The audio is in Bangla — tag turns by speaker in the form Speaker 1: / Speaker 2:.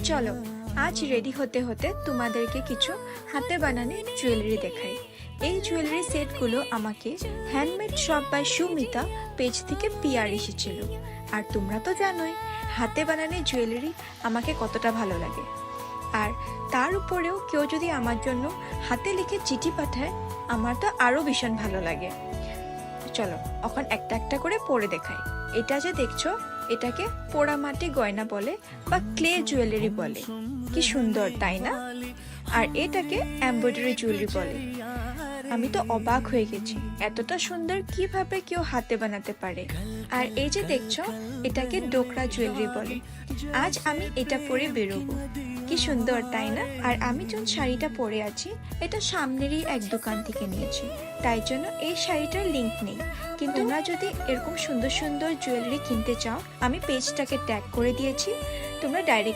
Speaker 1: চলো আজ রেডি হতে হতে তোমাদেরকে কিছু হাতে বানানো জুয়েলারি দেখাই। এই জুয়েলারি সেটগুলো আমাকে handmade shop by Sumita page থেকে পিআর এসেছিল। আর তোমরা তো জানোই হাতে বানানো জুয়েলারি আমাকে কতটা ভালো লাগে। আর তার উপরেও কেউ যদি আমার জন্য হাতে লিখে চিঠি পাঠায় আমার তো আরও ভীষণ ভালো লাগে। চলো এখন একটা একটা করে পরে দেখাই। এটা যে দেখছো এটাকে পোড়ামাটি গয়না বলে বা ক্লে জুয়েলারি বলে। কি সুন্দর তাই না? আর এটাকে এমব্রয়ডারি জুয়েলারি বলে। আমি তো অবাক হয়ে গেছি এতটা সুন্দর কিভাবে কেউ হাতে বানাতে পারে। আর এই যে দেখছো এটাকে ডোকরা জুয়েলারি বলে। আজ আমি এটা পরে বেরোবো। কি সুন্দর তাই না? আর আমি যখন শাড়িটা পরে আছি এটা সামনেরই এক দোকান থেকে নিয়েছি, তাই জন্য এই শাড়িটার লিংক নেই। কিন্তু তোমরা যদি এরকম সুন্দর সুন্দর জুয়েলারি কিনতে চাও আমি পেজটাকে ট্যাগ করে দিয়েছি, তোমরা ডাইরেক্ট